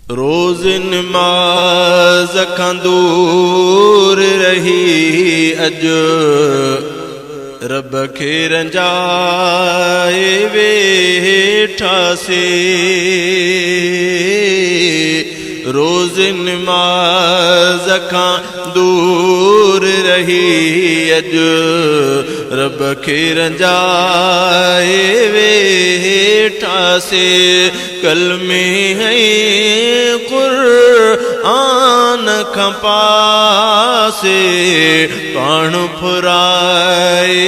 रोज़ नमाज़ खां दूर रही अजु रब खे रंजाए वेठासे। रोज़ नमाज़ खां दूर रही अजु रब खे रंजाए वेठासे। कलमे है कुरान खां पासे पाण फुराए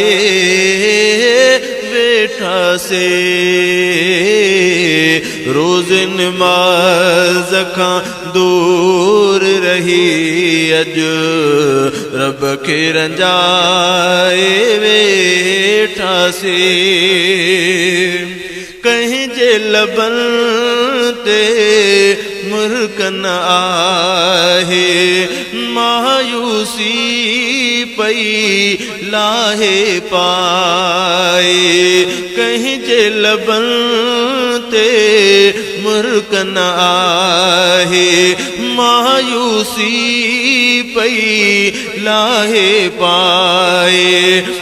वेठासे। रोज़ नमाज़ खां दूर रही अजु रब खे रंजाए वेठासे। कहीं जे लबन ते मुर्क न आहे मायूसी पई लाहे पाए। कहीं जे लबन ते मुर्क न आहे मायूसी पई लाहे पाए।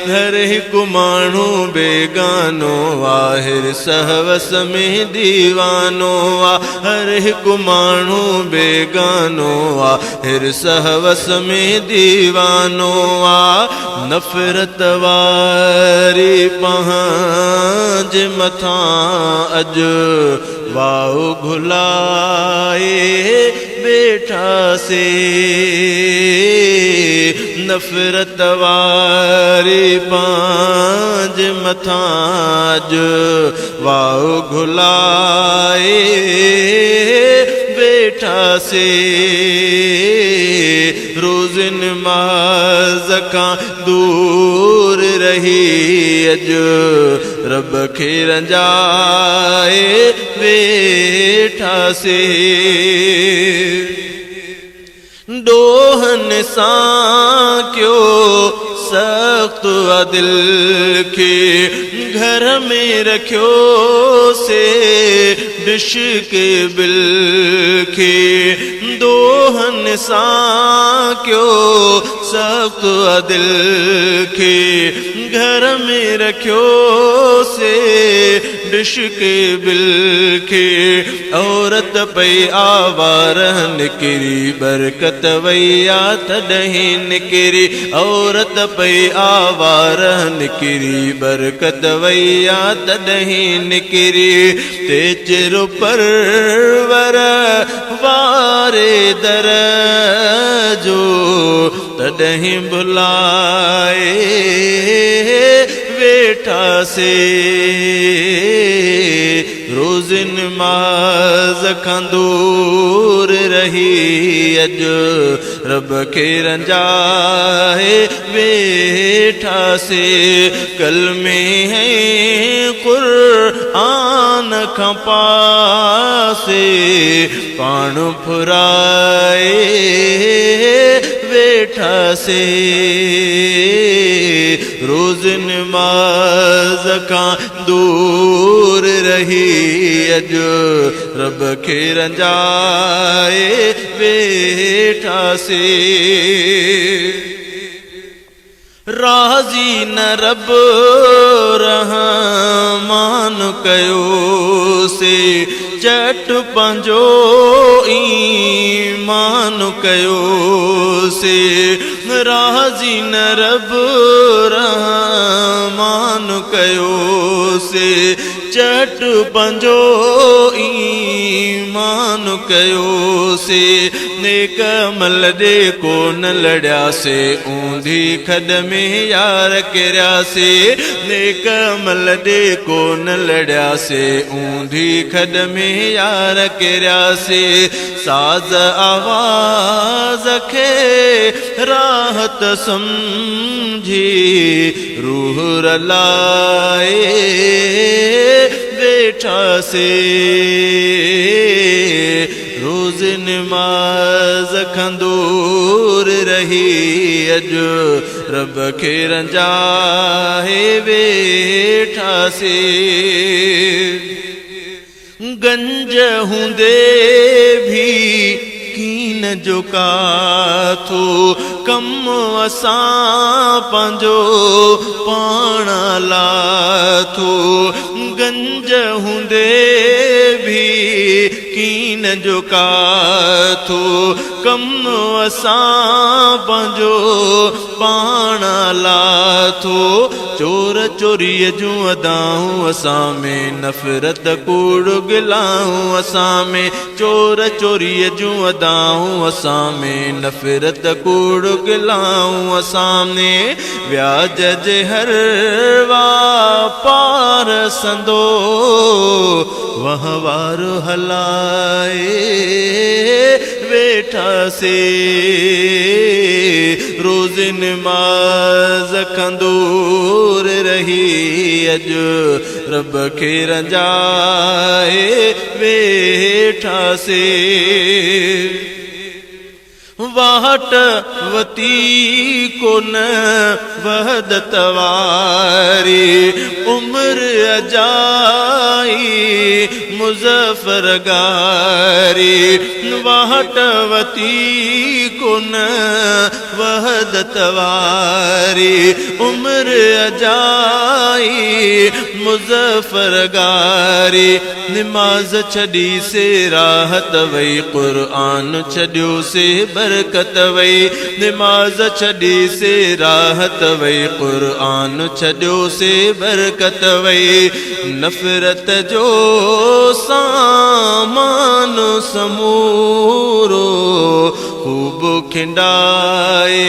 हर हिकु माण्हू बेगानो आहिर सहवस में दीवानो आ। हर हिकु माण्हू बेगानो आहिर सहवस में दीवानो आ। नफ़रत वारी पहांज मथां अजु वाओ घुलाए वेठासे। नफ़रत वारी पांज मथां अजु वाओ घुलाए वेठासे। रोज़ नमाज़ खां दूर रही अजु रब खे रंजाए वेठासे। डोहन सां क्यो सख्त दिल के घर में रखियो से डिश के बिल के। दोहन सां क्यो सख्त दिल के घर में रखियो से डिश के बिल के। औरत पई आवार निकिरी बरकत वैया तॾहिं निकिरी। औरत पई आवार निकिरी बरकत वैया तॾहिं निकिरी। ते चिर परवर वारे दर जो तॾहिं भुलाए वेठासे। रोज़ नमाज़ खां दूर रही अजु रब खे रंजाए वेठासे। कलमे है कुरान खां पासे पाण फुराए वेठासे। रोज़ नमाज़ खां दूर रही अजु रब खे रंजाए वेठासे। राज़ी न रब रहमान कयो से चट पंहिंजो ईमान कयो से। राज़ी न रब रहमान कयो से चट पंहिंजो ईमान कयो से। नेक अमल ॾे कोन लड़ियासे ऊंधी खॾ में यार किरियासे। नेक अमल ॾे कोन लड़ियासे ऊंधी खॾ में यार किरियासे। साज़ आवाज़ खे राहत समझी रूह रलाए वेठासे। रोज़ नमाज़ खां दूर रही अजु रब खे रंजाए वेठासे। गंज हूंदे भी जो काथो कम असां पंहिंजो पाण लाथो गंज हूंदे भी कीन जो काथो कम असां पंहिंजो पाण लाथो चोर चोरीअ जूं अदाऊं असां में नफ़रत कूड़ गिलाऊं असां में चोर चोरीअ जूं अदाऊं असां में नफ़रत कूड़ गिलाऊं असां में व्याज जे हर वापार संदो वहवार हलाए वेठासे रोज़ नमाज़ कंदूर रही अजु रब खे रंजाए वेठासे वाहट वती कोन वहदत वारी उम्र अजाई मुज़फ़र गारी वाहट वती कोन वहदत वारी उम्र अजाई मुज़फ़र गारी निमाज़ छॾी से राहत वई क़ुर्आन छॾियो से बरकत वई निमाज़ छॾी से राहत वई क़ुर्आन छॾियो से बरकत वई नफ़रत जो सामान समूरो खूब खिंडाए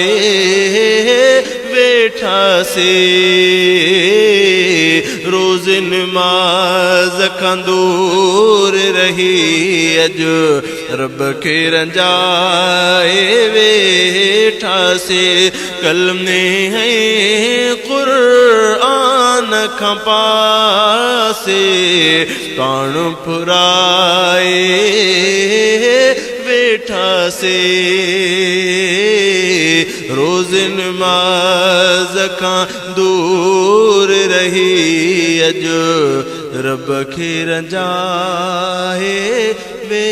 वेठासे रोज़ नमाज़ कंदूर रही अजु रब खे रंजाए वेठासे कलमे है क़ुर्आन खां पासे पाण फुराए वेठासे रोज़ नमाज़ खां दूर रही अजु रब खे रंजाए वे